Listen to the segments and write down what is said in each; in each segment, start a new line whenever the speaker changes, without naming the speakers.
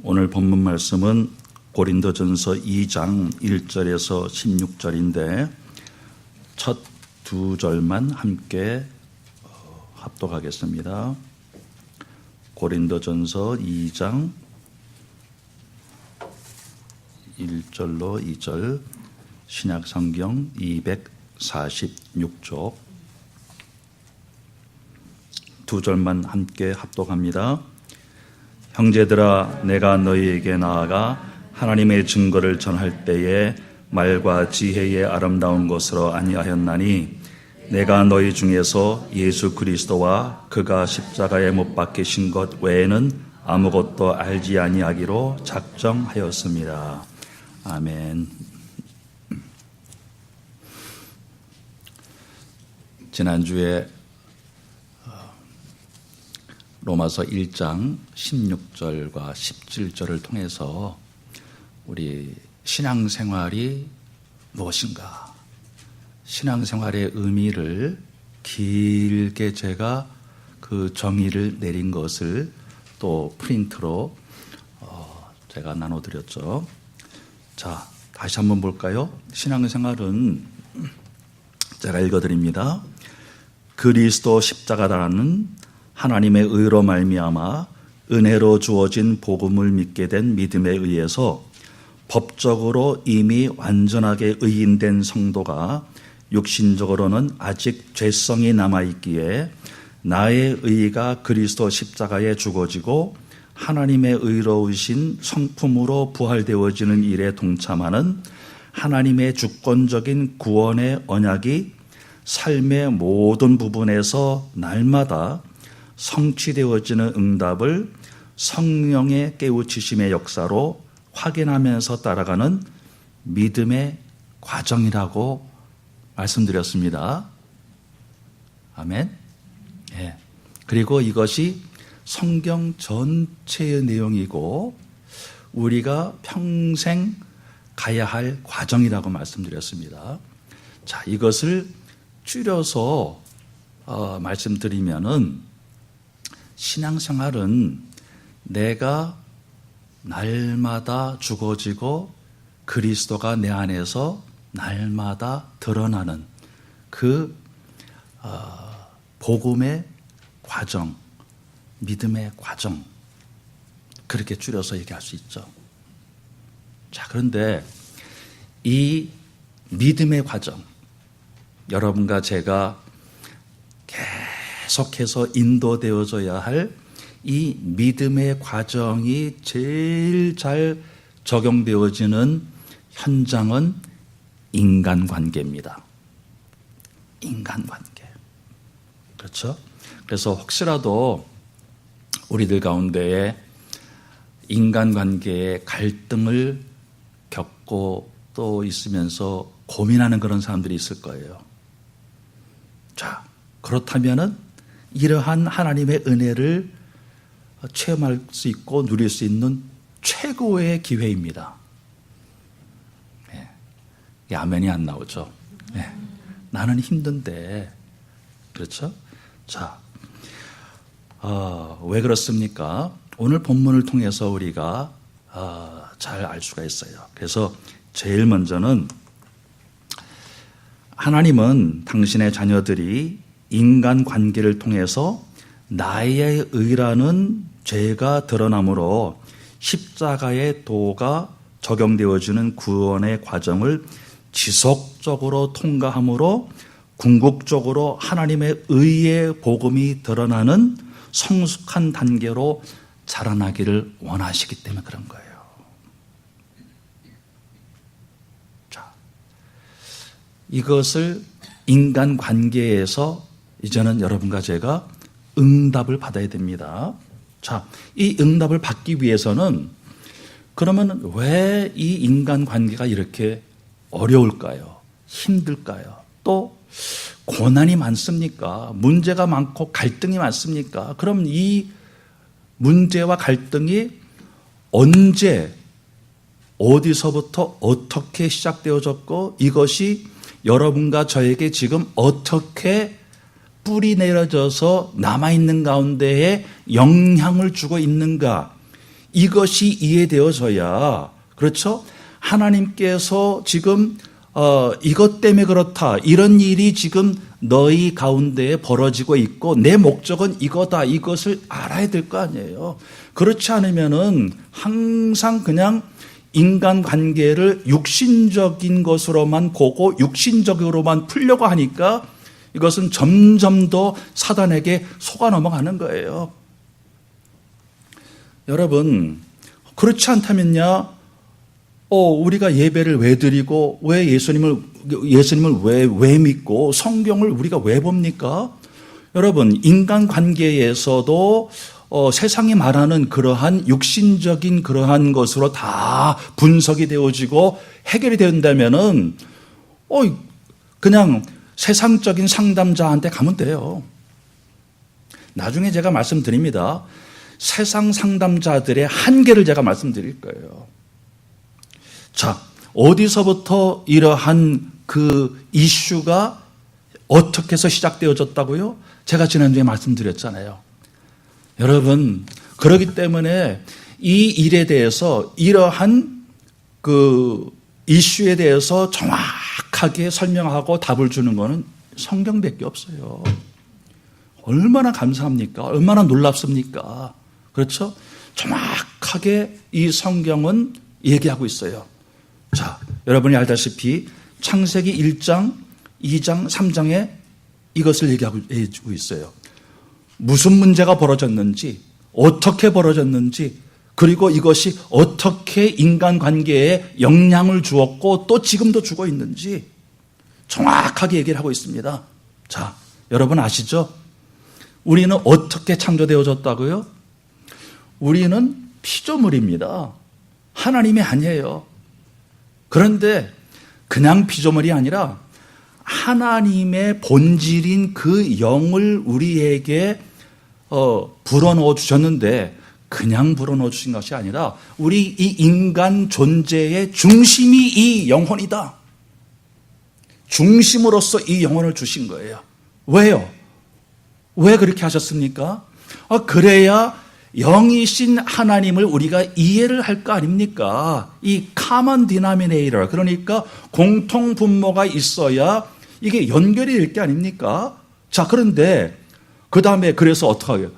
오늘 본문 말씀은 고린도전서 2장 1절에서 16절인데 첫 두 절만 함께 합독하겠습니다. 고린도전서 2장 1절로 2절 신약성경 246쪽 두 절만 함께 합독합니다. 형제들아, 내가 너희에게 나아가 하나님의 증거를 전할 때에 말과 지혜의 아름다운 것으로 아니하였나니 내가 너희 중에서 예수 그리스도와 그가 십자가에 못 박히신 것 외에는 아무것도 알지 아니하기로 작정하였습니다. 아멘. 지난주에 로마서 1장 16절과 17절을 통해서 우리 신앙생활이 무엇인가, 신앙생활의 의미를 길게 제가 그 정의를 내린 것을 또 프린트로 제가 나눠드렸죠. 자, 다시 한번 볼까요? 신앙생활은 제가 읽어드립니다. 그리스도 십자가라는 하나님의 의로 말미암아 은혜로 주어진 복음을 믿게 된 믿음에 의해서 법적으로 이미 완전하게 의인된 성도가 육신적으로는 아직 죄성이 남아있기에 나의 의가 그리스도 십자가에 죽어지고 하나님의 의로우신 성품으로 부활되어지는 일에 동참하는 하나님의 주권적인 구원의 언약이 삶의 모든 부분에서 날마다 성취되어지는 응답을 성령의 깨우치심의 역사로 확인하면서 따라가는 믿음의 과정이라고 말씀드렸습니다. 아멘. 예. 그리고 이것이 성경 전체의 내용이고 우리가 평생 가야 할 과정이라고 말씀드렸습니다. 자, 이것을 줄여서 말씀드리면은 신앙생활은 내가 날마다 죽어지고 그리스도가 내 안에서 날마다 드러나는 그 복음의 과정, 믿음의 과정, 그렇게 줄여서 얘기할 수 있죠. 자, 그런데 이 믿음의 과정, 여러분과 제가 계속해서 인도되어져야 할 이 믿음의 과정이 제일 잘 적용되어지는 현장은 인간관계입니다. 인간관계. 그렇죠? 그래서 혹시라도 우리들 가운데에 인간관계에 갈등을 겪고 또 있으면서 고민하는 그런 사람들이 있을 거예요. 자, 그렇다면은 이러한 하나님의 은혜를 체험할 수 있고 누릴 수 있는 최고의 기회입니다. 네. 아멘이 안 나오죠. 네. 나는 힘든데, 그렇죠? 자, 왜 그렇습니까? 오늘 본문을 통해서 우리가 잘 알 수가 있어요. 그래서 제일 먼저는 하나님은 당신의 자녀들이 인간관계를 통해서 나의 의라는 죄가 드러나므로 십자가의 도가 적용되어지는 구원의 과정을 지속적으로 통과함으로 궁극적으로 하나님의 의의 복음이 드러나는 성숙한 단계로 자라나기를 원하시기 때문에 그런 거예요. 자, 이것을 인간관계에서 이제는 여러분과 제가 응답을 받아야 됩니다. 자, 이 응답을 받기 위해서는 그러면 왜 이 인간관계가 이렇게 어려울까요? 힘들까요? 또 고난이 많습니까? 문제가 많고 갈등이 많습니까? 그럼 이 문제와 갈등이 언제, 어디서부터 어떻게 시작되어졌고 이것이 여러분과 저에게 지금 어떻게 뿌리 내려져서 남아있는 가운데에 영향을 주고 있는가, 이것이 이해되어져야, 그렇죠? 하나님께서 지금 이것 때문에 그렇다, 이런 일이 지금 너희 가운데에 벌어지고 있고 내 목적은 이거다, 이것을 알아야 될 거 아니에요. 그렇지 않으면은 항상 그냥 인간관계를 육신적인 것으로만 보고 육신적으로만 풀려고 하니까 이것은 점점 더 사단에게 속아 넘어가는 거예요. 여러분, 그렇지 않다면야 우리가 예배를 왜 드리고 왜 예수님을 왜 믿고 성경을 우리가 왜 봅니까? 여러분, 인간관계에서도 세상이 말하는 그러한 육신적인 그러한 것으로 다 분석이 되어지고 해결이 된다면은 그냥 세상적인 상담자한테 가면 돼요. 나중에 제가 말씀드립니다. 세상 상담자들의 한계를 제가 말씀드릴 거예요. 자, 어디서부터 이러한 그 이슈가 어떻게 해서 시작되어졌다고요? 제가 지난주에 말씀드렸잖아요. 여러분, 그렇기 때문에 이 일에 대해서 이러한 그 이슈에 대해서 정확하게 설명하고 답을 주는 것은 성경밖에 없어요. 얼마나 감사합니까? 얼마나 놀랍습니까? 그렇죠? 정확하게 이 성경은 얘기하고 있어요. 자, 여러분이 알다시피 창세기 1장, 2장, 3장에 이것을 얘기하고 있어요. 무슨 문제가 벌어졌는지, 어떻게 벌어졌는지, 그리고 이것이 어떻게 인간관계에 영향을 주었고 또 지금도 주고 있는지 정확하게 얘기를 하고 있습니다. 자, 여러분 아시죠? 우리는 어떻게 창조되어졌다고요? 우리는 피조물입니다. 하나님이 아니에요. 그런데 그냥 피조물이 아니라 하나님의 본질인 그 영을 우리에게 불어넣어 주셨는데 그냥 불어넣어 주신 것이 아니라 우리 이 인간 존재의 중심이 이 영혼이다. 중심으로서 이 영혼을 주신 거예요. 왜요? 왜 그렇게 하셨습니까? 그래야 영이신 하나님을 우리가 이해를 할 거 아닙니까? 이 common denominator, 그러니까 공통 분모가 있어야 이게 연결이 될 게 아닙니까? 자, 그런데 그 다음에 그래서 어떻게 하게요?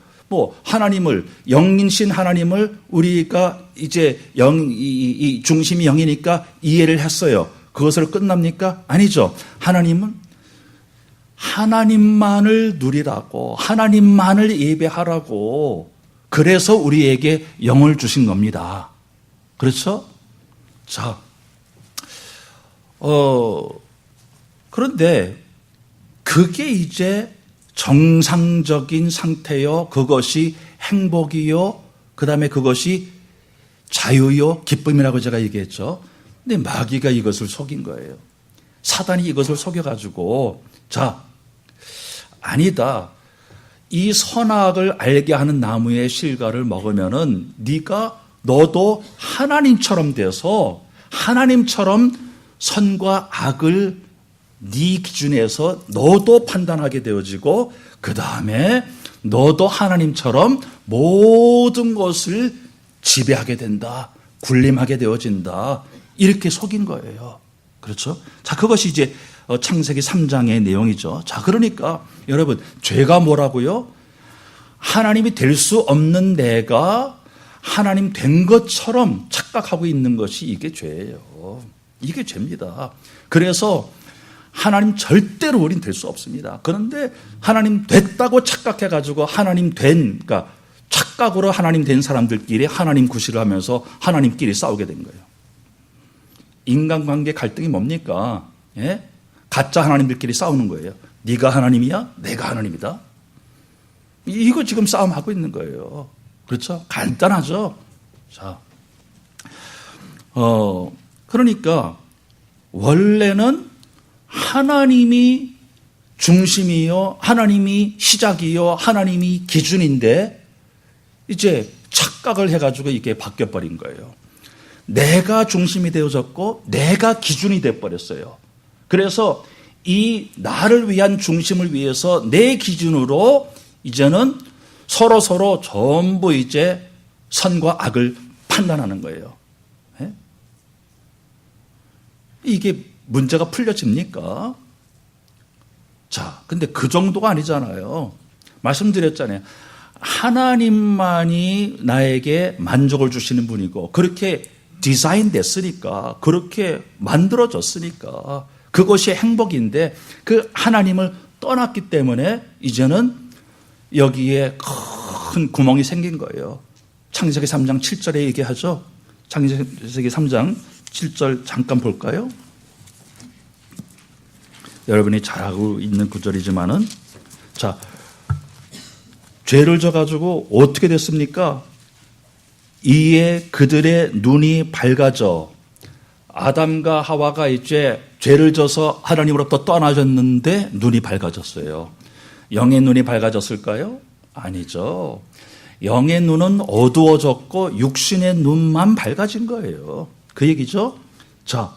하나님을, 영이신 하나님을 우리가 이제 이 중심이 영이니까 이해를 했어요. 그것으로 끝납니까? 아니죠. 하나님은 하나님만을 누리라고, 하나님만을 예배하라고, 그래서 우리에게 영을 주신 겁니다. 그렇죠? 자, 그런데 그게 이제 정상적인 상태요, 그것이 행복이요, 그 다음에 그것이 자유요, 기쁨이라고 제가 얘기했죠. 근데 마귀가 이것을 속인 거예요. 사단이 이것을 속여가지고, 자, 아니다. 이 선악을 알게 하는 나무의 실과를 먹으면은 너도 하나님처럼 돼서 하나님처럼 선과 악을 네 기준에서 너도 판단하게 되어지고 그 다음에 너도 하나님처럼 모든 것을 지배하게 된다. 군림하게 되어진다. 이렇게 속인 거예요. 그렇죠? 자, 그것이 이제 창세기 3장의 내용이죠. 자, 그러니까 여러분, 죄가 뭐라고요? 하나님이 될 수 없는 내가 하나님 된 것처럼 착각하고 있는 것이 이게 죄예요. 이게 죄입니다. 그래서 하나님 절대로 우린 될 수 없습니다. 그런데 하나님 됐다고 착각해가지고 그러니까 착각으로 하나님 된 사람들끼리 하나님 구실을 하면서 하나님끼리 싸우게 된 거예요. 인간관계 갈등이 뭡니까? 예? 가짜 하나님들끼리 싸우는 거예요. 네가 하나님이야? 내가 하나님이다. 이거 지금 싸움하고 있는 거예요. 그렇죠? 간단하죠? 자, 그러니까 원래는 하나님이 중심이요, 하나님이 시작이요, 하나님이 기준인데 이제 착각을 해가지고 이게 바뀌어버린 거예요. 내가 중심이 되어졌고 내가 기준이 되어버렸어요. 그래서 이 나를 위한 중심을 위해서 내 기준으로 이제는 서로 전부 이제 선과 악을 판단하는 거예요. 예? 이게 문제가 풀려집니까? 자, 근데 그 정도가 아니잖아요. 말씀드렸잖아요. 하나님만이 나에게 만족을 주시는 분이고 그렇게 디자인 됐으니까 그렇게 만들어졌으니까 그것이 행복인데 그 하나님을 떠났기 때문에 이제는 여기에 큰 구멍이 생긴 거예요. 창세기 3장 7절에 얘기하죠. 창세기 3장 7절 잠깐 볼까요? 여러분이 잘 알고 있는 구절이지만은 자, 죄를 져가지고 어떻게 됐습니까? 이에 그들의 눈이 밝아져 아담과 하와가 이제 죄를 져서 하나님으로부터 떠나졌는데 눈이 밝아졌어요. 영의 눈이 밝아졌을까요? 아니죠. 영의 눈은 어두워졌고 육신의 눈만 밝아진 거예요. 그 얘기죠. 자,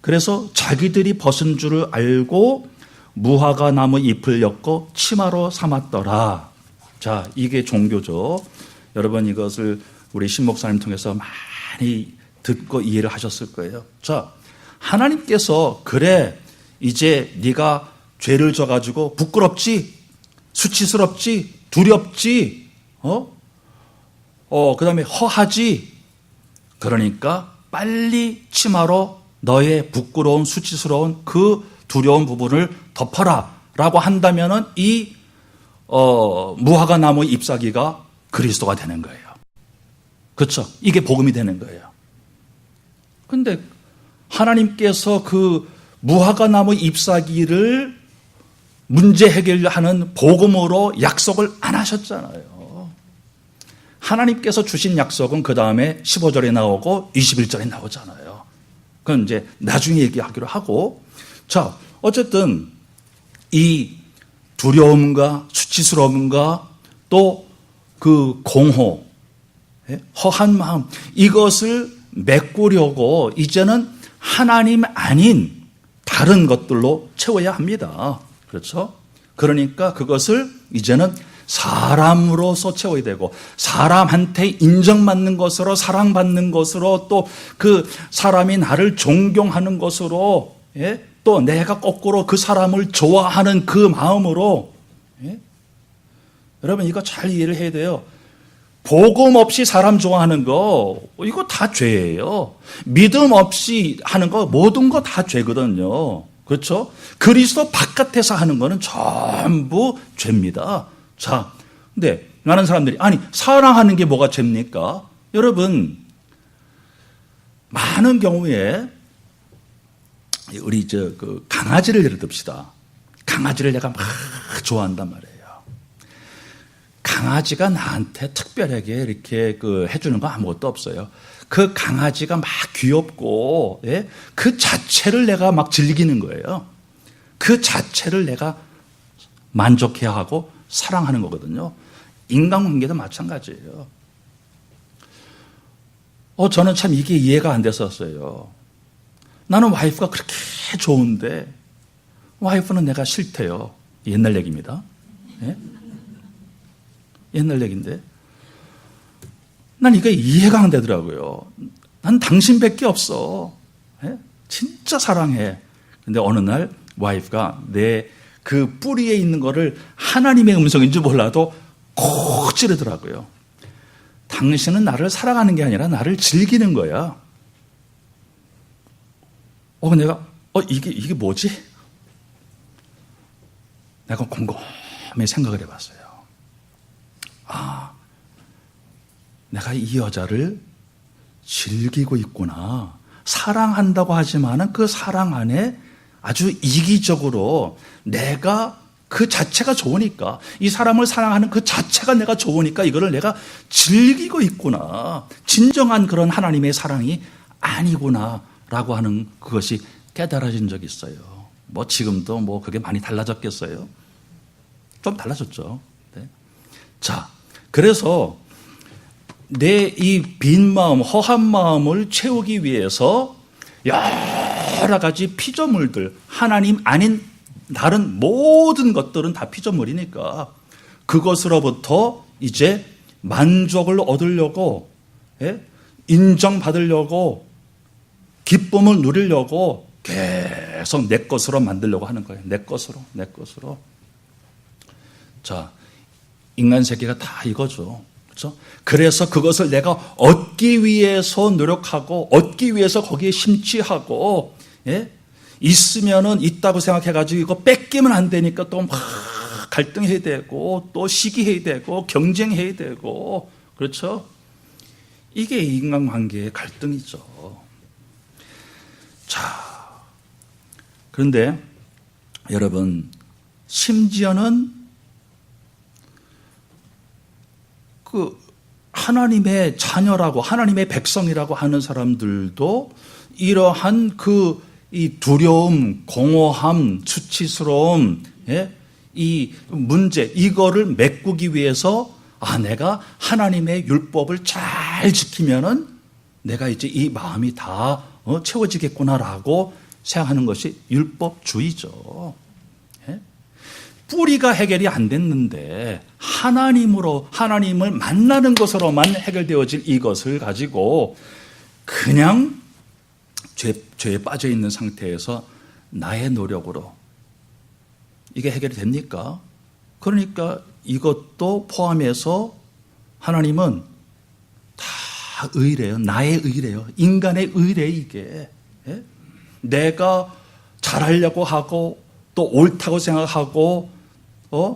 그래서 자기들이 벗은 줄을 알고 무화과 나무 잎을 엮고 치마로 삼았더라. 자, 이게 종교죠. 여러분 이것을 우리 신 목사님 통해서 많이 듣고 이해를 하셨을 거예요. 자, 하나님께서 그래 이제 네가 죄를 져가지고 부끄럽지, 수치스럽지, 두렵지, 그다음에 허하지. 그러니까 빨리 치마로 너의 부끄러운 수치스러운 그 두려운 부분을 덮어라라고 한다면은 이 무화과 나무 잎사귀가 그리스도가 되는 거예요. 그렇죠? 이게 복음이 되는 거예요. 근데 하나님께서 그 무화과 나무 잎사귀를 문제 해결하는 복음으로 약속을 안 하셨잖아요. 하나님께서 주신 약속은 그 다음에 15절에 나오고 21절에 나오잖아요. 그건 이제 나중에 얘기하기로 하고. 자, 어쨌든 이 두려움과 수치스러움과 또 그 공허, 허한 마음, 이것을 메꾸려고 이제는 하나님 아닌 다른 것들로 채워야 합니다. 그렇죠? 그러니까 그것을 이제는 사람으로서 채워야 되고 사람한테 인정받는 것으로 사랑받는 것으로 또 그 사람이 나를 존경하는 것으로 또 내가 거꾸로 그 사람을 좋아하는 그 마음으로 여러분 이거 잘 이해를 해야 돼요. 복음 없이 사람 좋아하는 거 이거 다 죄예요. 믿음 없이 하는 거 모든 거 다 죄거든요. 그렇죠? 그리스도 바깥에서 하는 거는 전부 죄입니다. 자, 근데 많은 사람들이 아니 사랑하는 게 뭐가 죄입니까? 여러분 많은 경우에 우리 그 강아지를 예를 듭시다. 강아지를 내가 막 좋아한단 말이에요. 강아지가 나한테 특별하게 이렇게 해주는 거 아무것도 없어요. 그 강아지가 막 귀엽고, 그 자체를 내가 막 즐기는 거예요. 그 자체를 내가 만족해야 하고 사랑하는 거거든요. 인간관계도 마찬가지예요. 저는 참 이게 이해가 안 됐었어요. 나는 와이프가 그렇게 좋은데, 와이프는 내가 싫대요. 옛날 얘기입니다. 옛날 얘기인데. 난 이게 이해가 안 되더라고요. 난 당신밖에 없어. 진짜 사랑해. 근데 어느 날 와이프가 내 그 뿌리에 있는 거를 하나님의 음성인 줄 몰라도 콕 찌르더라고요. 당신은 나를 사랑하는 게 아니라 나를 즐기는 거야. 내가 이게 뭐지? 내가 곰곰이 생각을 해봤어요. 내가 이 여자를 즐기고 있구나. 사랑한다고 하지만은 그 사랑 안에 아주 이기적으로 내가 그 자체가 좋으니까 이 사람을 사랑하는 그 자체가 내가 좋으니까 이거를 내가 즐기고 있구나. 진정한 그런 하나님의 사랑이 아니구나라고 하는 그것이 깨달아진 적이 있어요. 지금도 그게 많이 달라졌겠어요? 좀 달라졌죠. 네. 자, 그래서 내 이 빈 마음, 허한 마음을 채우기 위해서 여러 가지 피조물들, 하나님 아닌 다른 모든 것들은 다 피조물이니까 그것으로부터 이제 만족을 얻으려고 인정받으려고 기쁨을 누리려고 계속 내 것으로 만들려고 하는 거예요. 내 것으로. 자, 인간 세계가 다 이거죠. 그렇죠? 그래서 그것을 내가 얻기 위해서 노력하고 얻기 위해서 거기에 심취하고 있으면은 있다고 생각해가지고 이거 뺏기면 안 되니까 또 막 갈등해야 되고 또 시기해야 되고 경쟁해야 되고 그렇죠? 이게 인간관계의 갈등이죠. 자, 그런데 여러분 심지어는 그 하나님의 자녀라고 하나님의 백성이라고 하는 사람들도 이러한 이 두려움, 공허함, 수치스러움, 이 문제 이거를 메꾸기 위해서 내가 하나님의 율법을 잘 지키면은 내가 이제 이 마음이 다 채워지겠구나라고 생각하는 것이 율법주의죠. 뿌리가 해결이 안 됐는데 하나님을 만나는 것으로만 해결되어질 이것을 가지고 그냥 죄에 빠져 있는 상태에서 나의 노력으로 이게 해결이 됩니까? 그러니까 이것도 포함해서 하나님은 다 의래요. 나의 의래요. 인간의 의래 이게. 내가 잘하려고 하고 또 옳다고 생각하고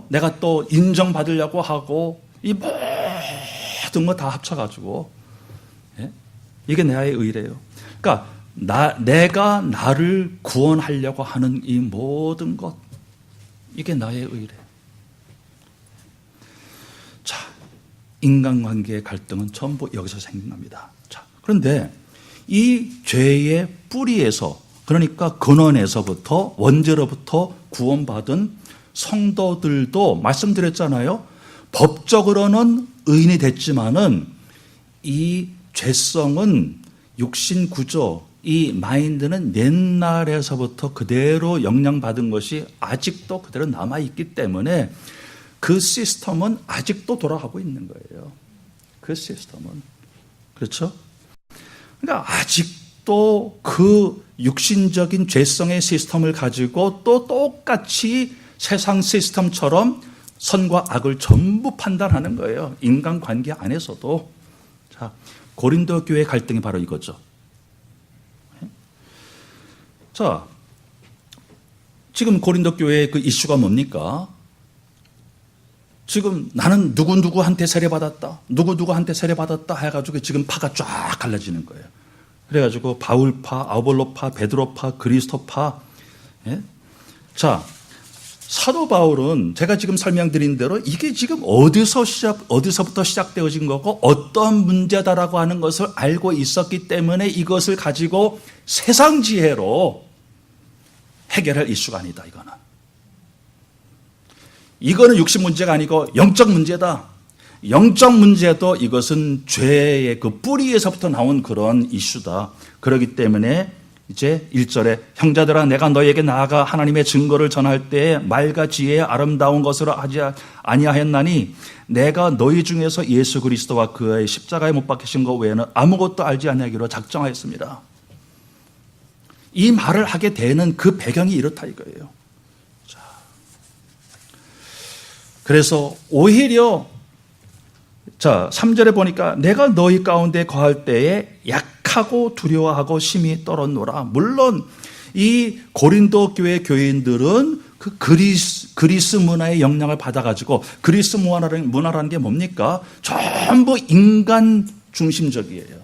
내가 또 인정받으려고 하고 이 모든 거 다 합쳐가지고 이게 나의 의래요. 그러니까 내가 나를 구원하려고 하는 이 모든 것 이게 나의 의래. 자, 인간관계의 갈등은 전부 여기서 생깁니다. 자, 그런데 이 죄의 뿌리에서 그러니까 근원에서부터 원죄로부터 구원받은 성도들도 말씀드렸잖아요. 법적으로는 의인이 됐지만은 이 죄성은 육신 구조, 이 마인드는 옛날에서부터 그대로 영향받은 것이 아직도 그대로 남아있기 때문에 그 시스템은 아직도 돌아가고 있는 거예요. 그 시스템은. 그렇죠? 그러니까 아직도 그 육신적인 죄성의 시스템을 가지고 또 똑같이 세상 시스템처럼 선과 악을 전부 판단하는 거예요. 인간관계 안에서도. 자, 고린도 교회 갈등이 바로 이거죠. 자, 지금 고린도 교회의 그 이슈가 뭡니까? 지금 나는 누구누구한테 세례받았다. 누구누구한테 세례받았다 해가지고 지금 파가 쫙 갈라지는 거예요. 그래가지고 바울파, 아볼로파, 베드로파, 그리스도파. 자, 사도 바울은 제가 지금 설명드린 대로 이게 지금 어디서부터 시작되어진 거고 어떤 문제다라고 하는 것을 알고 있었기 때문에 이것을 가지고 세상 지혜로 해결할 이슈가 아니다, 이거는 육신 문제가 아니고 영적 문제다. 영적 문제도 이것은 죄의 그 뿌리에서부터 나온 그런 이슈다. 그렇기 때문에 이제 1절에 형제들아 내가 너희에게 나아가 하나님의 증거를 전할 때에 말과 지혜의 아름다운 것으로 하지 아니하였나니 내가 너희 중에서 예수 그리스도와 그의 십자가에 못 박히신 것 외에는 아무것도 알지 아니하기로 작정하였습니다. 이 말을 하게 되는 그 배경이 이렇다 이거예요. 자, 그래서 오히려 자 3절에 보니까 내가 너희 가운데 거할 때에 약하고 두려워하고 심히 떨었노라. 물론 이 고린도 교회 교인들은 그 그리스 문화의 영향을 받아가지고 그리스 문화라는 게 뭡니까? 전부 인간 중심적이에요.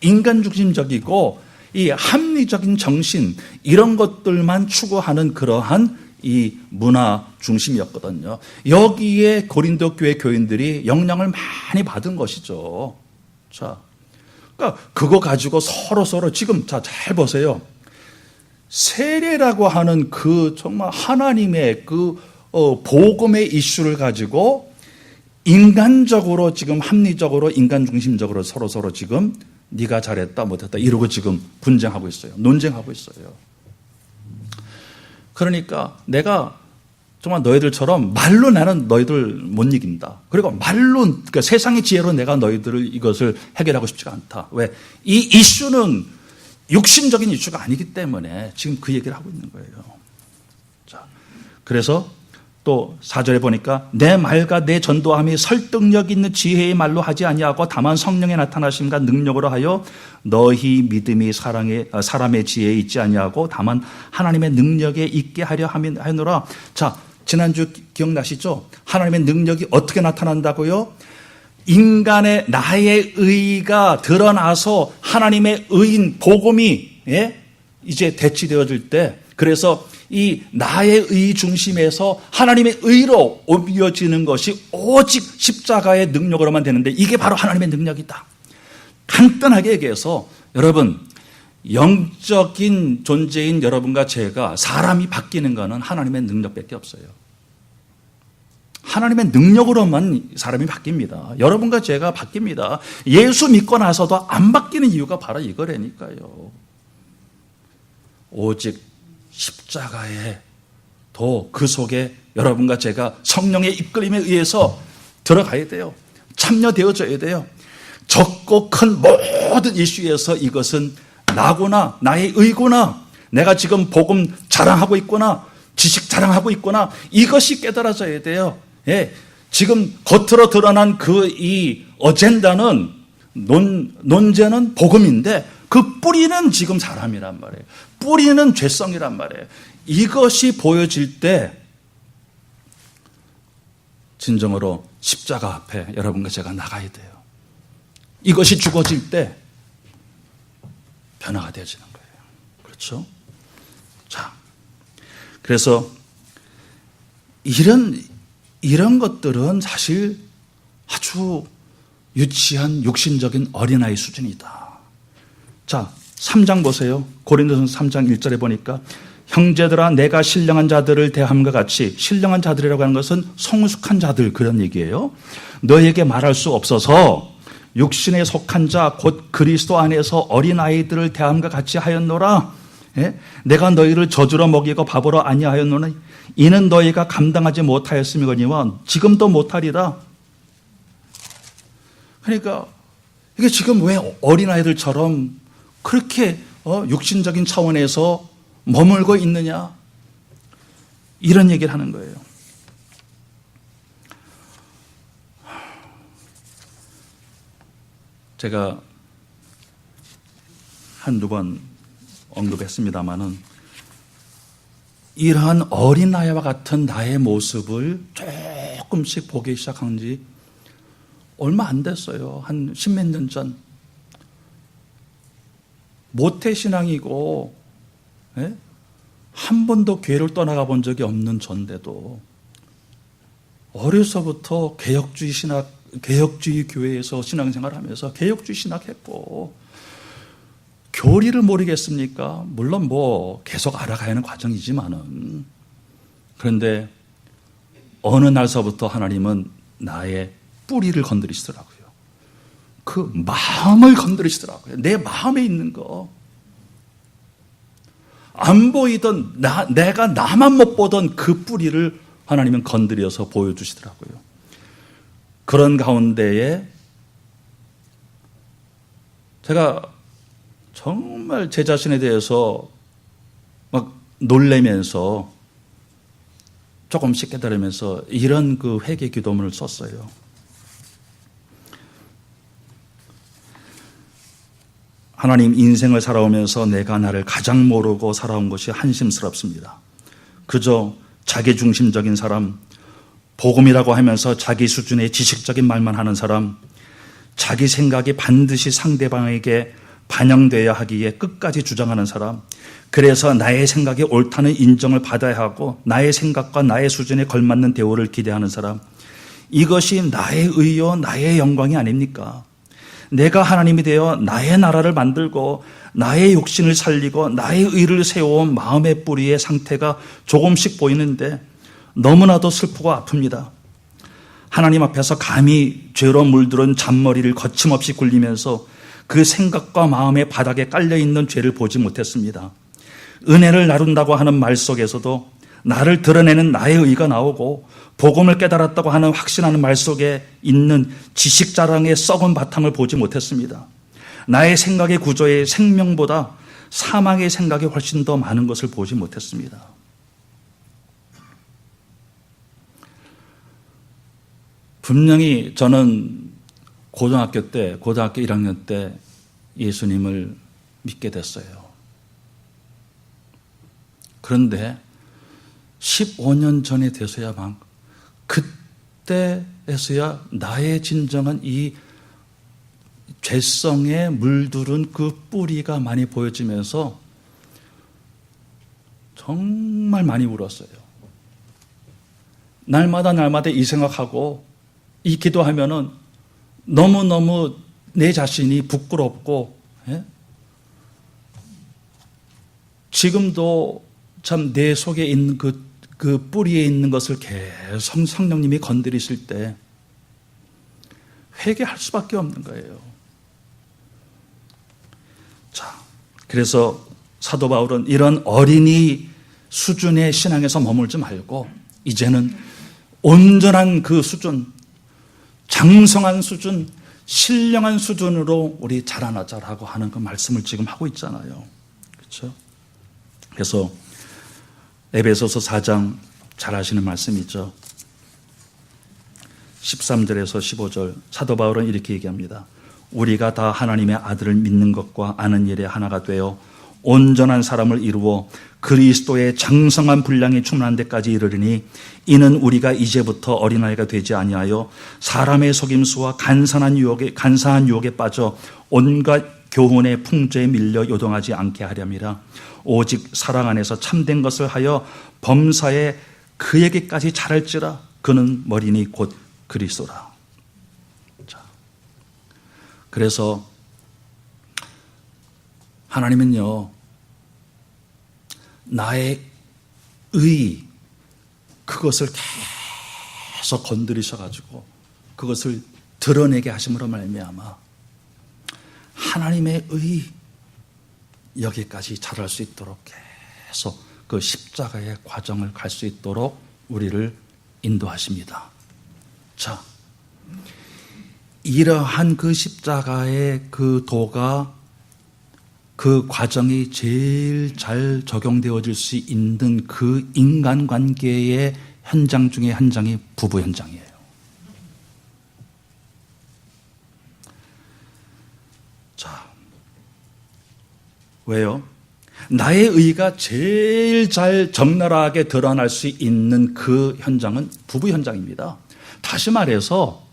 인간 중심적이고 이 합리적인 정신 이런 것들만 추구하는 그러한 이 문화 중심이었거든요. 여기에 고린도 교회 교인들이 영향을 많이 받은 것이죠. 자, 그러니까 그거 가지고 서로 지금 잘 보세요. 세례라고 하는 그 정말 하나님의 그 복음의 이슈를 가지고 인간적으로 지금 합리적으로 인간 중심적으로 서로 지금 네가 잘했다 못했다 이러고 지금 분쟁하고 있어요. 논쟁하고 있어요. 그러니까 내가 정말 너희들처럼 말로 나는 너희들 못 이긴다. 그리고 말로, 그러니까 세상의 지혜로 내가 너희들을 이것을 해결하고 싶지가 않다. 왜? 이 이슈는 육신적인 이슈가 아니기 때문에 지금 그 얘기를 하고 있는 거예요. 자, 그래서 또 4절에 보니까 내 말과 내 전도함이 설득력 있는 지혜의 말로 하지 아니하고 다만 성령의 나타나심과 능력으로 하여 너희 믿음이 사람의 지혜에 있지 아니하고 다만 하나님의 능력에 있게 하려 하노라. 자, 지난주 기억나시죠? 하나님의 능력이 어떻게 나타난다고요? 인간의 나의 의가 드러나서 하나님의 의인 복음이 이제 대치되어질 때, 그래서 이 나의 의 중심에서 하나님의 의로 옮겨지는 것이 오직 십자가의 능력으로만 되는데, 이게 바로 하나님의 능력이다. 간단하게 얘기해서 여러분, 영적인 존재인 여러분과 제가 사람이 바뀌는 것은 하나님의 능력밖에 없어요. 하나님의 능력으로만 사람이 바뀝니다. 여러분과 제가 바뀝니다. 예수 믿고 나서도 안 바뀌는 이유가 바로 이거라니까요. 오직 십자가에 또 그 속에 여러분과 제가 성령의 이끌림에 의해서 들어가야 돼요. 참여되어져야 돼요. 적고 큰 모든 이슈에서 이것은 나구나, 나의 의구나, 내가 지금 복음 자랑하고 있구나, 지식 자랑하고 있구나, 이것이 깨달아져야 돼요. 예, 지금 겉으로 드러난 그 이 어젠다는 논제는 복음인데 그 뿌리는 지금 사람이란 말이에요. 뿌리는 죄성이란 말이에요. 이것이 보여질 때 진정으로 십자가 앞에 여러분과 제가 나가야 돼요. 이것이 죽어질 때 변화가 되어지는 거예요. 그렇죠? 자, 그래서 이런 것들은 사실 아주 유치한 육신적인 어린아이 수준이다. 자, 3장 보세요. 고린도전서 3장 1절에 보니까 형제들아 내가 신령한 자들을 대함과 같이, 신령한 자들이라고 하는 것은 성숙한 자들, 그런 얘기예요. 너에게 말할 수 없어서 육신에 속한 자 곧 그리스도 안에서 어린아이들을 대함과 같이 하였노라. 예? 내가 너희를 저주로 먹이고 밥으로 아니하였노니 이는 너희가 감당하지 못하였음이거니와 지금도 못하리라. 그러니까 이게 지금 왜 어린아이들처럼 그렇게 육신적인 차원에서 머물고 있느냐, 이런 얘기를 하는 거예요. 제가 한두 번 언급했습니다마는 이러한 어린아이와 같은 나의 모습을 조금씩 보기 시작한 지 얼마 안 됐어요. 한 십몇 년 전. 모태신앙이고 한 번도 교회를 떠나가 본 적이 없는 전데도 어려서부터 개혁주의 교회에서 신앙생활을 하면서 개혁주의 신학했고, 교리를 모르겠습니까? 물론 계속 알아가야 하는 과정이지만은, 그런데 어느 날서부터 하나님은 나의 뿌리를 건드리시더라고요. 그 마음을 건드리시더라고요. 내 마음에 있는 거. 안 보이던 내가 나만 못 보던 그 뿌리를 하나님은 건드려서 보여주시더라고요. 그런 가운데에 제가 정말 제 자신에 대해서 막 놀래면서 조금씩 깨달으면서 이런 그 회개 기도문을 썼어요. 하나님, 인생을 살아오면서 내가 나를 가장 모르고 살아온 것이 한심스럽습니다. 그저 자기중심적인 사람, 복음이라고 하면서 자기 수준의 지식적인 말만 하는 사람, 자기 생각이 반드시 상대방에게 반영되어야 하기에 끝까지 주장하는 사람, 그래서 나의 생각이 옳다는 인정을 받아야 하고 나의 생각과 나의 수준에 걸맞는 대우를 기대하는 사람, 이것이 나의 의요 나의 영광이 아닙니까? 내가 하나님이 되어 나의 나라를 만들고 나의 욕심을 살리고 나의 의를 세워온 마음의 뿌리의 상태가 조금씩 보이는데 너무나도 슬프고 아픕니다. 하나님 앞에서 감히 죄로 물들은 잔머리를 거침없이 굴리면서 그 생각과 마음의 바닥에 깔려있는 죄를 보지 못했습니다. 은혜를 나눈다고 하는 말 속에서도 나를 드러내는 나의 의가 나오고 복음을 깨달았다고 하는 확신하는 말 속에 있는 지식 자랑의 썩은 바탕을 보지 못했습니다. 나의 생각의 구조의 생명보다 사망의 생각이 훨씬 더 많은 것을 보지 못했습니다. 분명히 저는 고등학교 1학년 때 예수님을 믿게 됐어요. 그런데 15년 전에 돼서야만, 그때에서야 나의 진정한 이 죄성에 물들은 그 뿌리가 많이 보여지면서 정말 많이 울었어요. 날마다 이 생각하고 이 기도하면은 너무너무 내 자신이 부끄럽고, 지금도 참 내 속에 있는 그 뿌리에 있는 것을 계속 성령님이 건드리실 때 회개할 수밖에 없는 거예요. 자, 그래서 사도 바울은 이런 어린이 수준의 신앙에서 머물지 말고 이제는 온전한 그 수준, 장성한 수준, 신령한 수준으로 우리 자라나자라고 하는 그 말씀을 지금 하고 있잖아요. 그렇죠? 그래서 에베소서 4장 잘 아시는 말씀이죠. 13절에서 15절 사도 바울은 이렇게 얘기합니다. 우리가 다 하나님의 아들을 믿는 것과 아는 일에 하나가 되어 온전한 사람을 이루어 그리스도의 장성한 분량이 충만한 데까지 이르리니 이는 우리가 이제부터 어린아이가 되지 아니하여 사람의 속임수와 간사한 유혹에 빠져 온갖 교훈의 풍조에 밀려 요동하지 않게 하렴이라. 오직 사랑 안에서 참된 것을 하여 범사에 그에게까지 자랄지라. 그는 머리니 곧 그리스도라. 자, 그래서 하나님은요, 나의 의, 그것을 계속 건드리셔가지고 그것을 드러내게 하심으로 말미암아 하나님의 의, 여기까지 자랄 수 있도록 계속 그 십자가의 과정을 갈 수 있도록 우리를 인도하십니다. 자, 이러한 그 십자가의 그 도가, 그 과정이 제일 잘 적용되어질 수 있는 그 인간관계의 현장 중에 한 장이 부부 현장이에요. 자, 왜요? 나의 의가 제일 잘 적나라하게 드러날 수 있는 그 현장은 부부 현장입니다. 다시 말해서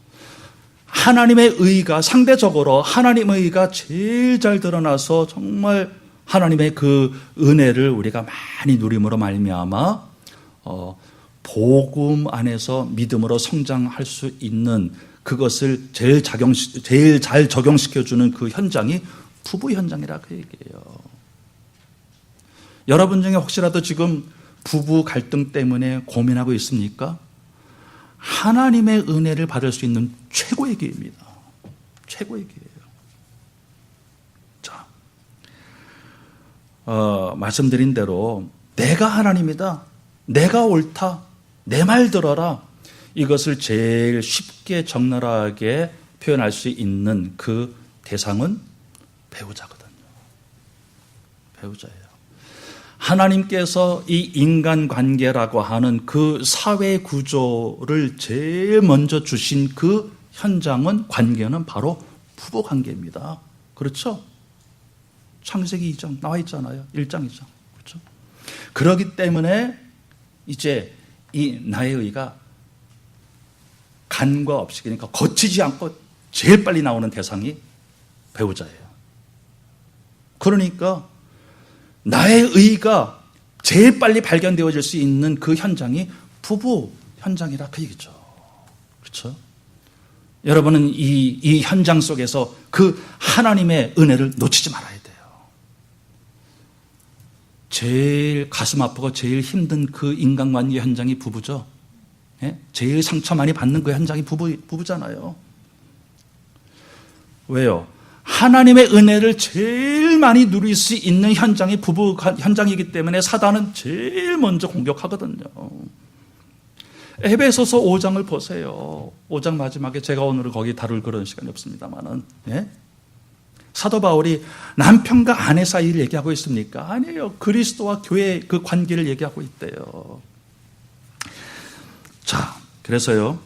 하나님의 의가, 상대적으로 하나님의 의가 제일 잘 드러나서 정말 하나님의 그 은혜를 우리가 많이 누림으로 말미암아 복음 안에서 믿음으로 성장할 수 있는 그것을 제일 잘 적용시켜주는 그 현장이 부부 현장이라 그 얘기예요. 여러분 중에 혹시라도 지금 부부 갈등 때문에 고민하고 있습니까? 하나님의 은혜를 받을 수 있는 최고의 기회입니다. 최고의 기회예요. 자, 말씀드린 대로 내가 하나님이다, 내가 옳다, 내 말 들어라, 이것을 제일 쉽게 적나라하게 표현할 수 있는 그 대상은 배우자거든요. 배우자예요. 하나님께서 이 인간관계라고 하는 그 사회 구조를 제일 먼저 주신 그 현장은, 관계는 바로 부부관계입니다. 그렇죠? 창세기 2장 나와 있잖아요. 1장 2장. 그렇죠? 그렇기 때문에 이제 이 나의 의가 간과 없이, 그러니까 거치지 않고 제일 빨리 나오는 대상이 배우자예요. 그러니까 나의 의가 제일 빨리 발견되어질 수 있는 그 현장이 부부 현장이라 그 얘기죠. 그렇죠? 여러분은 이 현장 속에서 그 하나님의 은혜를 놓치지 말아야 돼요. 제일 가슴 아프고 제일 힘든 그 인간관계 현장이 부부죠. 예? 제일 상처 많이 받는 그 현장이 부부잖아요. 왜요? 하나님의 은혜를 제일 많이 누릴 수 있는 현장이 부부 현장이기 때문에 사단은 제일 먼저 공격하거든요. 에베소서 5장을 보세요. 5장 마지막에 제가 오늘은 거기 다룰 그런 시간이 없습니다만은, 예? 사도 바울이 남편과 아내 사이를 얘기하고 있습니까? 아니에요. 그리스도와 교회의 그 관계를 얘기하고 있대요. 자, 그래서요,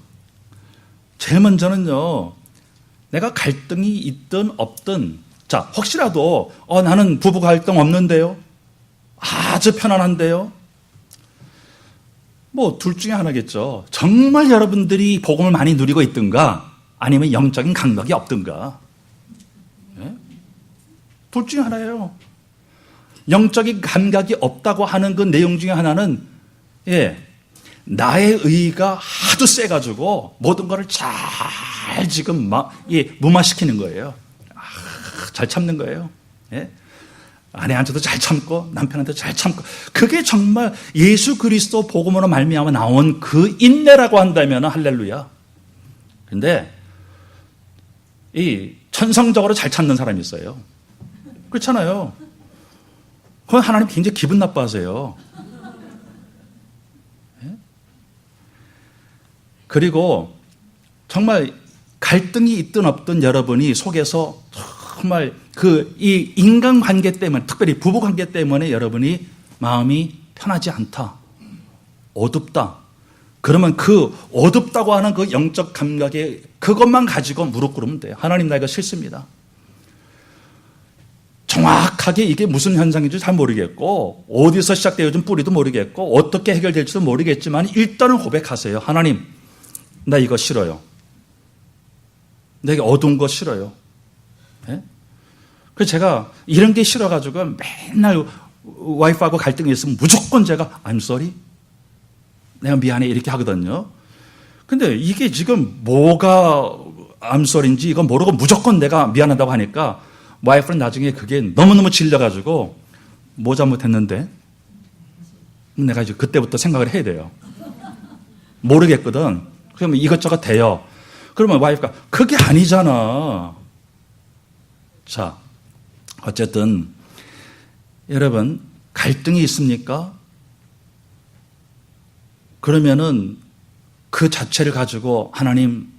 제일 먼저는요, 내가 갈등이 있든 없든, 자, 혹시라도, 나는 부부 갈등 없는데요? 아주 편안한데요? 뭐, 둘 중에 하나겠죠. 정말 여러분들이 복음을 많이 누리고 있든가, 아니면 영적인 감각이 없든가. 네? 둘 중에 하나예요. 영적인 감각이 없다고 하는 그 내용 중에 하나는, 나의 의의가 하도 세가지고 모든 것을 잘 지금 무마시키는 거예요. 잘 참는 거예요. 아내한테도 잘 참고 남편한테도 잘 참고, 그게 정말 예수 그리스도 복음으로 말미암아 나온 그 인내라고 한다면 할렐루야. 근데 이 천성적으로 잘 참는 사람이 있어요. 그렇잖아요. 그건 하나님 굉장히 기분 나빠하세요. 그리고 정말 갈등이 있든 없든 여러분이 속에서 정말 이 인간관계 때문에, 특별히 부부관계 때문에 여러분이 마음이 편하지 않다, 어둡다, 그러면 그 어둡다고 하는 그 영적 감각에 그것만 가지고 무릎 꿇으면 돼요. 하나님, 나 이거 싫습니다. 정확하게 이게 무슨 현상인지 잘 모르겠고, 어디서 시작되어진 뿌리도 모르겠고, 어떻게 해결될지도 모르겠지만 일단은 고백하세요. 하나님, 나 이거 싫어요. 내가 어두운 거 싫어요. 그래서 제가 이런 게 싫어가지고 맨날 와이프하고 갈등이 있으면 무조건 제가 I'm sorry, 내가 미안해, 이렇게 하거든요. 근데 이게 지금 뭐가 I'm sorry인지 이건 모르고 무조건 내가 미안하다고 하니까 와이프는 나중에 그게 너무너무 질려가지고 뭐 잘못했는데? 내가 이제 그때부터 생각을 해야 돼요. 모르겠거든. 그러면 이것저것 돼요. 그러면 와이프가 그게 아니잖아. 자, 어쨌든 여러분, 갈등이 있습니까? 그러면은 그 자체를 가지고 하나님,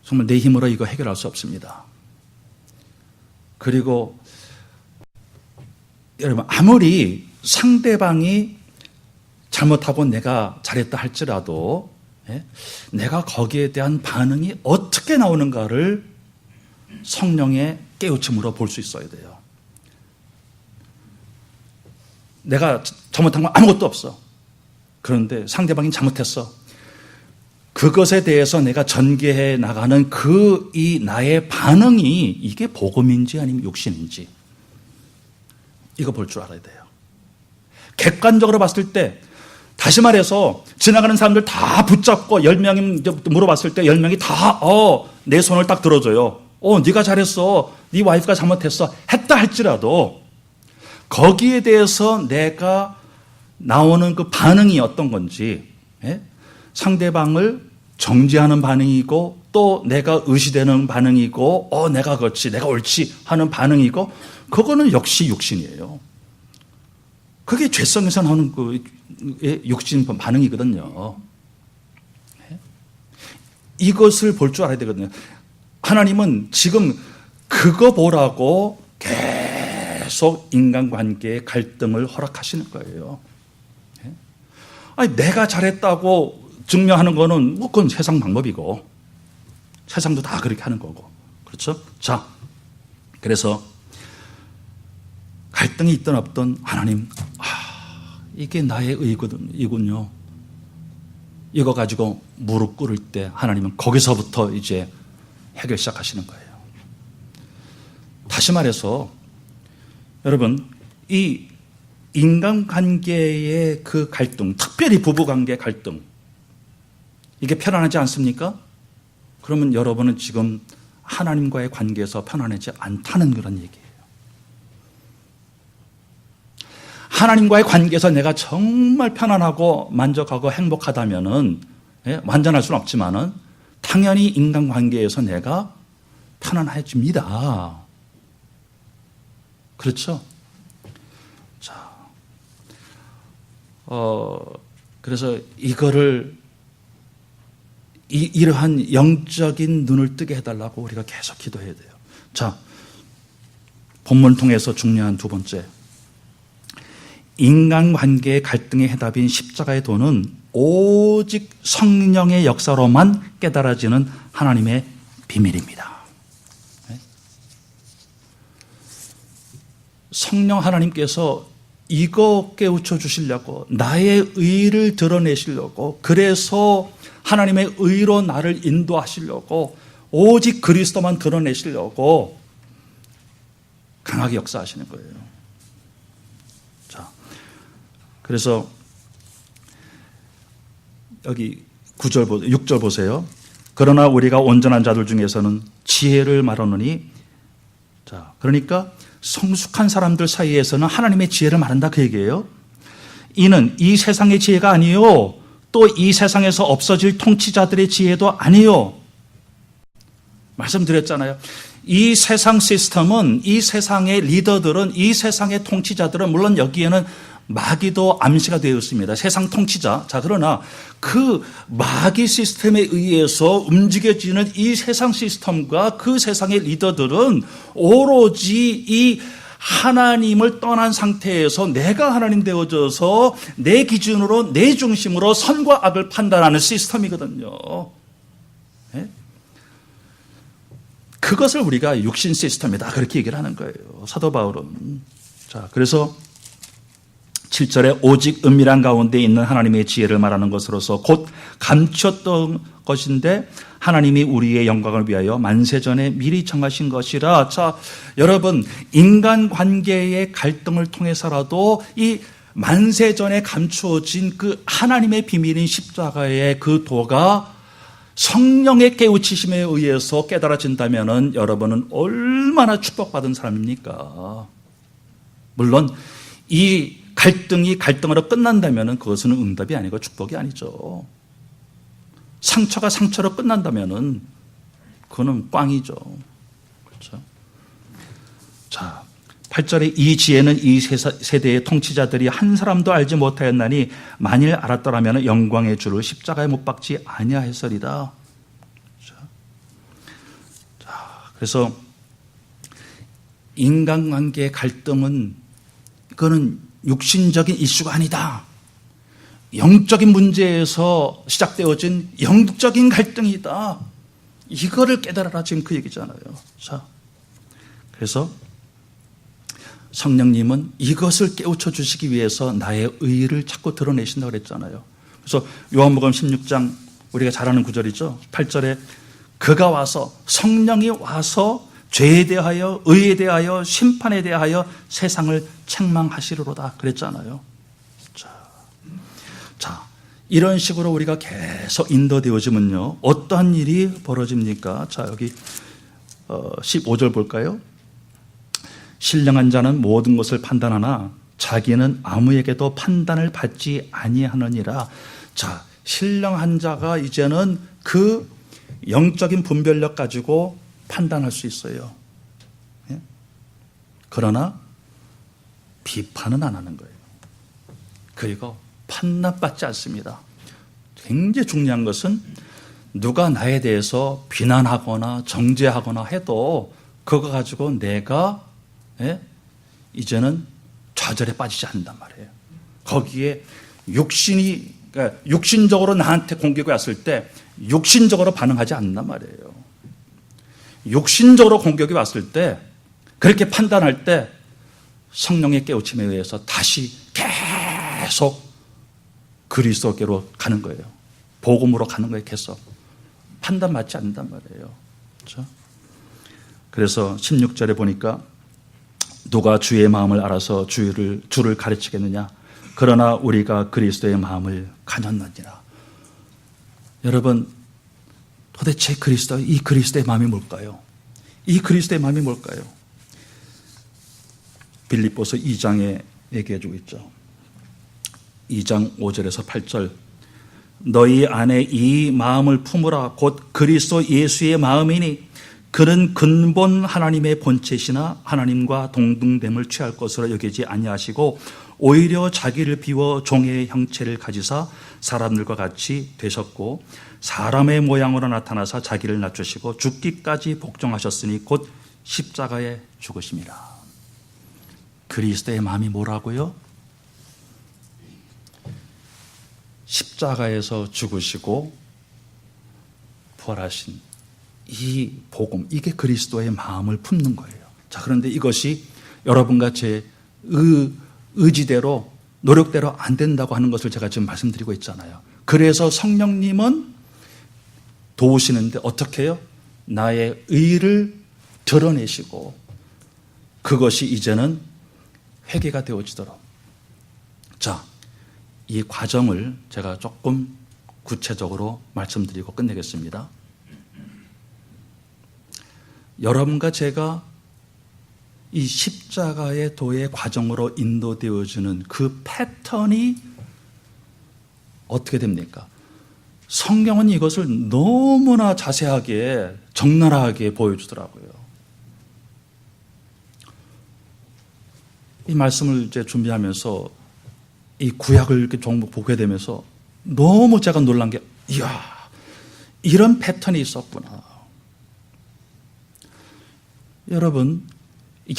정말 내 힘으로 이거 해결할 수 없습니다. 그리고 여러분, 아무리 상대방이 잘못하고 내가 잘했다 할지라도 내가 거기에 대한 반응이 어떻게 나오는가를 성령의 깨우침으로 볼 수 있어야 돼요. 내가 잘못한 건 아무것도 없어. 그런데 상대방이 잘못했어. 그것에 대해서 내가 전개해 나가는 이 나의 반응이 이게 복음인지 아니면 육신인지, 이거 볼 줄 알아야 돼요. 객관적으로 봤을 때, 다시 말해서 지나가는 사람들 다 붙잡고 10명이 물어봤을 때 10명이 다 내 손을 딱 들어줘요. 네가 잘했어, 네 와이프가 잘못했어 했다 할지라도 거기에 대해서 내가 나오는 그 반응이 어떤 건지, 상대방을 정죄하는 반응이고 또 내가 의시되는 반응이고 내가 그렇지, 내가 옳지 하는 반응이고, 그거는 역시 육신이에요. 그게 죄성에서 나오는 그 육신 반응이거든요. 이것을 볼 줄 알아야 되거든요. 하나님은 지금 그거 보라고 계속 인간관계의 갈등을 허락하시는 거예요. 아니, 내가 잘했다고 증명하는 거는 그건 세상 방법이고, 세상도 다 그렇게 하는 거고, 그렇죠? 자, 그래서 갈등이 있든 없든 하나님, 이게 나의 의군요. 이거 가지고 무릎 꿇을 때 하나님은 거기서부터 이제 해결 시작하시는 거예요. 다시 말해서 여러분, 이 인간관계의 그 갈등, 특별히 부부관계 갈등, 이게 편안하지 않습니까? 그러면 여러분은 지금 하나님과의 관계에서 편안하지 않다는 그런 얘기예요. 하나님과의 관계에서 내가 정말 편안하고 만족하고 행복하다면은, 완전할 수는 없지만은 당연히 인간관계에서 내가 편안해집니다. 그렇죠? 자, 그래서 이거를 이러한 영적인 눈을 뜨게 해달라고 우리가 계속 기도해야 돼요. 자, 본문을 통해서 중요한 두 번째, 인간관계의 갈등의 해답인 십자가의 도는 오직 성령의 역사로만 깨달아지는 하나님의 비밀입니다. 성령 하나님께서 이거 깨우쳐 주시려고, 나의 의를 드러내시려고, 그래서 하나님의 의로 나를 인도하시려고, 오직 그리스도만 드러내시려고 강하게 역사하시는 거예요. 자, 그래서 여기 6절 보세요. 그러나 우리가 온전한 자들 중에서는 지혜를 말하노니, 자, 그러니까 성숙한 사람들 사이에서는 하나님의 지혜를 말한다 그 얘기예요. 이는 이 세상의 지혜가 아니요, 또 이 세상에서 없어질 통치자들의 지혜도 아니요. 말씀드렸잖아요. 이 세상 시스템은, 이 세상의 리더들은, 이 세상의 통치자들은, 물론 여기에는 마귀도 암시가 되어 있습니다. 세상 통치자. 자, 그러나 그 마귀 시스템에 의해서 움직여지는 이 세상 시스템과 그 세상의 리더들은 오로지 이 하나님을 떠난 상태에서 내가 하나님 되어져서 내 기준으로, 내 중심으로 선과 악을 판단하는 시스템이거든요. 네? 그것을 우리가 육신 시스템이다, 그렇게 얘기를 하는 거예요, 사도 바울은. 자, 그래서 7절에 오직 은밀한 가운데 있는 하나님의 지혜를 말하는 것으로서 곧 감추었던 것인데 하나님이 우리의 영광을 위하여 만세전에 미리 정하신 것이라. 자, 여러분, 인간관계의 갈등을 통해서라도 이 만세전에 감추어진 그 하나님의 비밀인 십자가의 그 도가 성령의 깨우치심에 의해서 깨달아진다면 여러분은 얼마나 축복받은 사람입니까? 물론 이 갈등이 갈등으로 끝난다면 그것은 응답이 아니고 축복이 아니죠. 상처가 상처로 끝난다면 그거는 꽝이죠. 그렇죠? 자, 8절에 이 지혜는 이 세대의 통치자들이 한 사람도 알지 못하였나니 만일 알았더라면 영광의 주를 십자가에 못 박지 아니하였으리다. 자, 그래서 인간관계의 갈등은 그거는 육신적인 이슈가 아니다. 영적인 문제에서 시작되어진 영적인 갈등이다. 이거를 깨달아라, 지금 그 얘기잖아요. 자, 그래서 성령님은 이것을 깨우쳐 주시기 위해서 나의 의를 자꾸 드러내신다고 그랬잖아요. 그래서 요한복음 16장 우리가 잘 아는 구절이죠. 8절에 그가 와서, 성령이 와서 죄에 대하여, 의에 대하여, 심판에 대하여 세상을 책망하시리로다 그랬잖아요. 자, 이런 식으로 우리가 계속 인도되어지면요, 어떠한 일이 벌어집니까? 자, 여기 15절 볼까요? 신령한 자는 모든 것을 판단하나 자기는 아무에게도 판단을 받지 아니하느니라. 자, 신령한 자가 이제는 그 영적인 분별력 가지고 판단할 수 있어요. 예? 그러나 비판은 안 하는 거예요. 그리고 판단받지 않습니다. 굉장히 중요한 것은 누가 나에 대해서 비난하거나 정죄하거나 해도 그거 가지고 내가 이제는 좌절에 빠지지 않는단 말이에요. 거기에 그러니까 육신적으로 나한테 공격이 왔을 때 육신적으로 반응하지 않는단 말이에요. 육신적으로 공격이 왔을 때, 그렇게 판단할 때 성령의 깨우침에 의해서 다시 계속 그리스도께로 가는 거예요. 복음으로 가는 거예요. 계속 판단받지 않는단 말이에요. 그렇죠? 그래서 16절에 보니까 누가 주의 마음을 알아서 주를 가르치겠느냐? 그러나 우리가 그리스도의 마음을 가졌느니라. 여러분, 도대체 이 그리스도의 마음이 뭘까요? 이 그리스도의 마음이 뭘까요? 빌립보서 2장에 얘기해 주고 있죠. 2장 5절에서 8절. 너희 안에 이 마음을 품으라. 곧 그리스도 예수의 마음이니 그는 근본 하나님의 본체시나 하나님과 동등됨을 취할 것으로 여기지 아니하시고 오히려 자기를 비워 종의 형체를 가지사 사람들과 같이 되셨고 사람의 모양으로 나타나사 자기를 낮추시고 죽기까지 복종하셨으니 곧 십자가에 죽으심이라. 그리스도의 마음이 뭐라고요? 십자가에서 죽으시고 부활하신 이 복음, 이게 그리스도의 마음을 품는 거예요. 자, 그런데 이것이 여러분과 제 의지대로 노력대로 안 된다고 하는 것을 제가 지금 말씀드리고 있잖아요. 그래서 성령님은 도우시는데 어떻게 해요? 나의 의를 드러내시고 그것이 이제는 회개가 되어지도록. 자, 이 과정을 제가 조금 구체적으로 말씀드리고 끝내겠습니다. 여러분과 제가 이 십자가의 도의 과정으로 인도되어지는 그 패턴이 어떻게 됩니까? 성경은 이것을 너무나 자세하게 적나라하게 보여주더라고요. 이 말씀을 이제 준비하면서 이 구약을 이렇게 종목 보게 되면서 너무 제가 놀란 게, 이야, 이런 패턴이 있었구나. 여러분,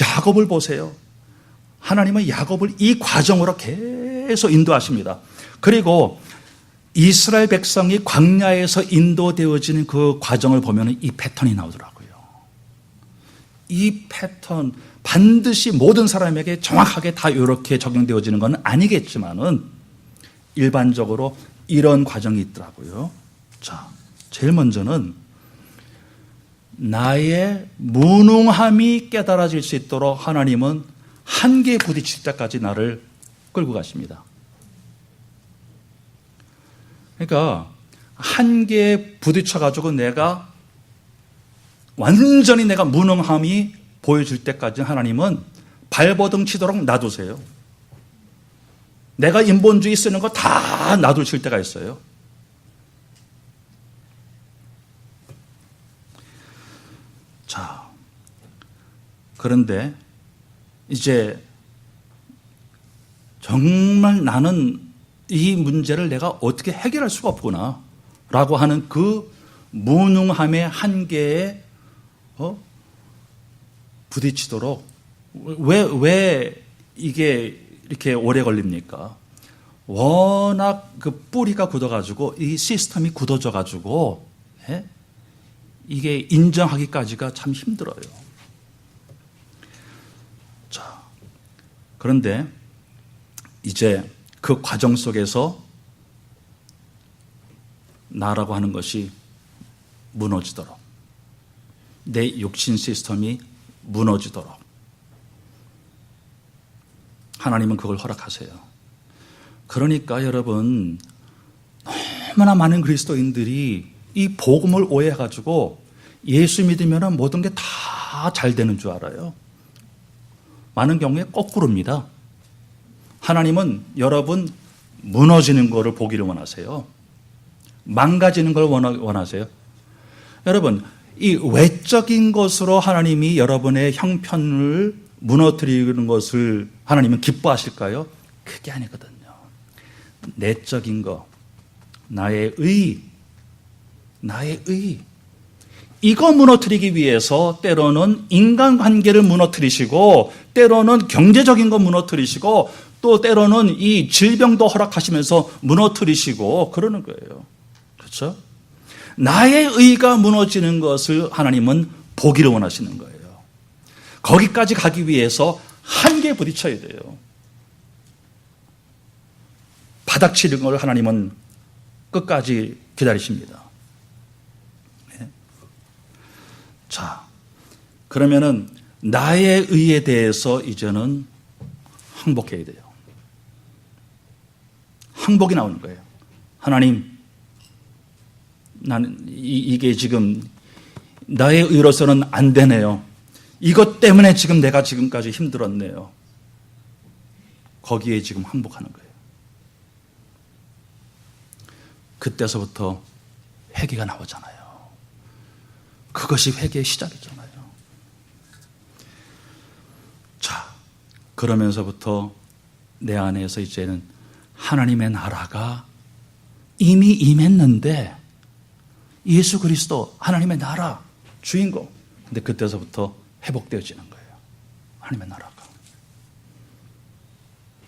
야곱을 보세요. 하나님은 야곱을 이 과정으로 계속 인도하십니다. 그리고 이스라엘 백성이 광야에서 인도되어지는 그 과정을 보면 이 패턴이 나오더라고요. 이 패턴, 반드시 모든 사람에게 정확하게 다 이렇게 적용되어지는 건 아니겠지만은 일반적으로 이런 과정이 있더라고요. 자, 제일 먼저는 나의 무능함이 깨달아질 수 있도록 하나님은 한계에 부딪힐 때까지 나를 끌고 가십니다. 그러니까 한계에 부딪혀가지고 내가 완전히 내가 무능함이 보여질 때까지 하나님은 발버둥 치도록 놔두세요. 내가 인본주의 쓰는 거 다 놔두실 때가 있어요. 자, 그런데 이제 정말 나는 이 문제를 내가 어떻게 해결할 수가 없구나 라고 하는 그 무능함의 한계에 부딪히도록 왜 이게 이렇게 오래 걸립니까? 워낙 그 뿌리가 굳어가지고 이 시스템이 굳어져가지고 이게 인정하기까지가 참 힘들어요. 자, 그런데 이제 그 과정 속에서 나라고 하는 것이 무너지도록, 내 육신 시스템이 무너지도록 하나님은 그걸 허락하세요. 그러니까 여러분, 너무나 많은 그리스도인들이 이 복음을 오해해가지고 예수 믿으면 모든 게 다 잘 되는 줄 알아요. 많은 경우에 거꾸로입니다. 하나님은 여러분 무너지는 것을 보기를 원하세요. 망가지는 걸 원하세요. 여러분, 이 외적인 것으로 하나님이 여러분의 형편을 무너뜨리는 것을 하나님은 기뻐하실까요? 그게 아니거든요. 내적인 것, 나의 의, 이거 무너뜨리기 위해서 때로는 인간관계를 무너뜨리시고 때로는 경제적인 거 무너뜨리시고 또 때로는 이 질병도 허락하시면서 무너뜨리시고 그러는 거예요. 그렇죠? 나의 의가 무너지는 것을 하나님은 보기를 원하시는 거예요. 거기까지 가기 위해서 한계에 부딪혀야 돼요. 바닥치는 걸 하나님은 끝까지 기다리십니다. 네. 자, 그러면은 나의 의에 대해서 이제는 항복해야 돼요. 항복이 나오는 거예요. 하나님, 나는 이게 지금 나의 의로서는 안 되네요. 이것 때문에 지금 내가 지금까지 힘들었네요. 거기에 지금 항복하는 거예요. 그때서부터 회개가 나오잖아요. 그것이 회개의 시작이잖아요. 자, 그러면서부터 내 안에서 이제는 하나님의 나라가 이미 임했는데, 예수 그리스도 하나님의 나라 주인공. 근데 그때서부터 회복되어지는 거예요. 하나님의 나라가.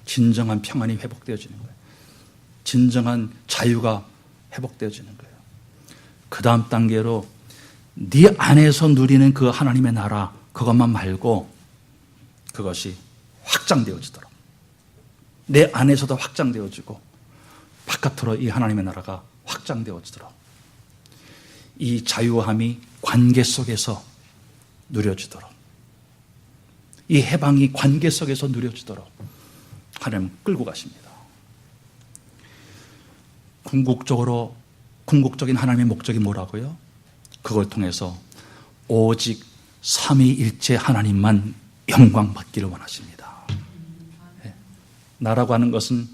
진정한 평안이 회복되어지는 거예요. 진정한 자유가 회복되어지는 거예요. 그 다음 단계로 네 안에서 누리는 그 하나님의 나라, 그것만 말고 그것이 확장되어지도록, 내 안에서도 확장되어지고 바깥으로 이 하나님의 나라가 확장되어지도록, 이 자유함이 관계 속에서 누려지도록, 이 해방이 관계 속에서 누려지도록 하나님 끌고 가십니다. 궁극적인 하나님의 목적이 뭐라고요? 그걸 통해서 오직 삼위일체 하나님만 영광 받기를 원하십니다. 나라고 하는 것은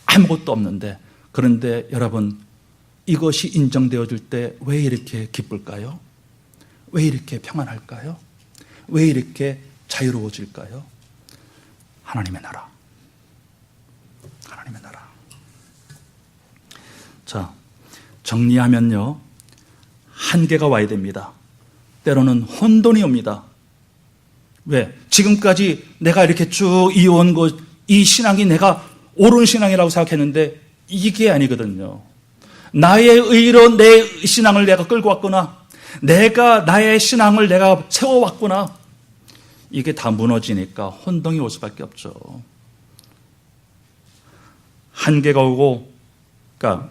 아무것도 없는데, 그런데 여러분, 이것이 인정되어질 때 왜 이렇게 기쁠까요? 왜 이렇게 평안할까요? 왜 이렇게 자유로워질까요? 하나님의 나라. 하나님의 나라. 자, 정리하면요, 한계가 와야 됩니다. 때로는 혼돈이 옵니다. 왜? 지금까지 내가 이렇게 쭉 이어온 이 신앙이 내가 옳은 신앙이라고 생각했는데 이게 아니거든요. 나의 의로 내 신앙을 내가 끌고 왔구나. 내가 나의 신앙을 내가 세워왔구나. 이게 다 무너지니까 혼동이 올 수밖에 없죠. 한계가 오고, 그러니까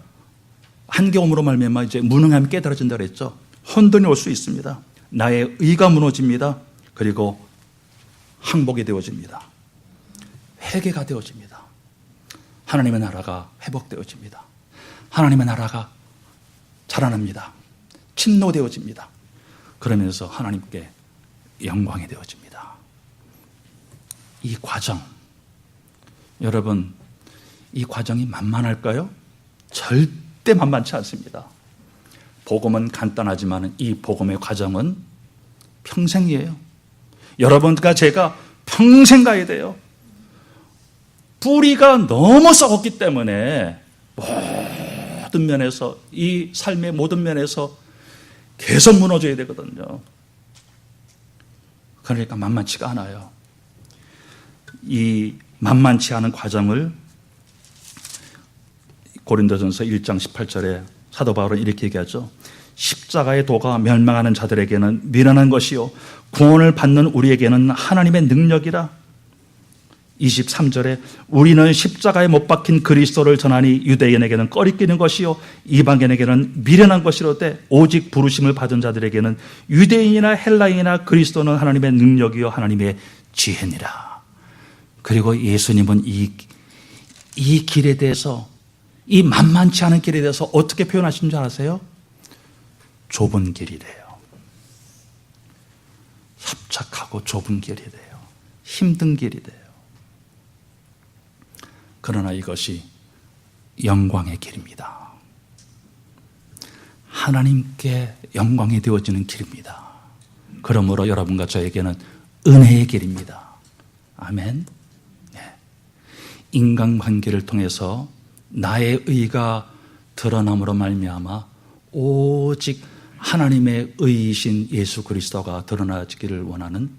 한계옴으로 말미암아 이제 무능함이 깨달아진다 그랬죠. 혼돈이 올 수 있습니다. 나의 의가 무너집니다. 그리고 항복이 되어집니다. 회개가 되어집니다. 하나님의 나라가 회복되어집니다. 하나님의 나라가 자라납니다. 침노되어집니다. 그러면서 하나님께 영광이 되어집니다. 이 과정, 여러분, 이 과정이 만만할까요? 절대 만만치 않습니다. 복음은 간단하지만 이 복음의 과정은 평생이에요. 여러분과 제가 평생 가야 돼요. 뿌리가 너무 썩었기 때문에 모든 면에서, 이 삶의 모든 면에서 계속 무너져야 되거든요. 그러니까 만만치가 않아요. 이 만만치 않은 과정을 고린도전서 1장 18절에 사도 바울은 이렇게 얘기하죠. 십자가의 도가 멸망하는 자들에게는 미련한 것이요 구원을 받는 우리에게는 하나님의 능력이라. 23절에 우리는 십자가에 못 박힌 그리스도를 전하니 유대인에게는 꺼리끼는 것이요 이방인에게는 미련한 것이로되 오직 부르심을 받은 자들에게는 유대인이나 헬라인이나 그리스도는 하나님의 능력이요 하나님의 지혜니라. 그리고 예수님은 이 길에 대해서, 이 만만치 않은 길에 대해서 어떻게 표현하신 줄 아세요? 좁은 길이래요. 협착하고 좁은 길이래요. 힘든 길이래요. 그러나 이것이 영광의 길입니다. 하나님께 영광이 되어지는 길입니다. 그러므로 여러분과 저에게는 은혜의 길입니다. 아멘. 네. 인간관계를 통해서 나의 의가 드러남으로 말미암아 오직 하나님의 의이신 예수 그리스도가 드러나지기를 원하는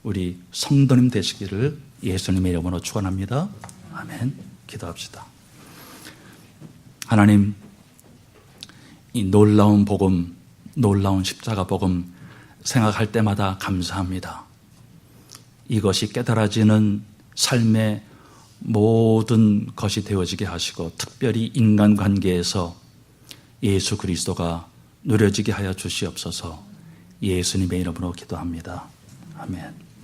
우리 성도님 되시기를 예수님의 이름으로 축원합니다. 아멘. 기도합시다. 하나님, 이 놀라운 복음, 놀라운 십자가 복음 생각할 때마다 감사합니다. 이것이 깨달아지는 삶의 모든 것이 되어지게 하시고 특별히 인간관계에서 예수 그리스도가 누려지게 하여 주시옵소서. 예수님의 이름으로 기도합니다. 아멘.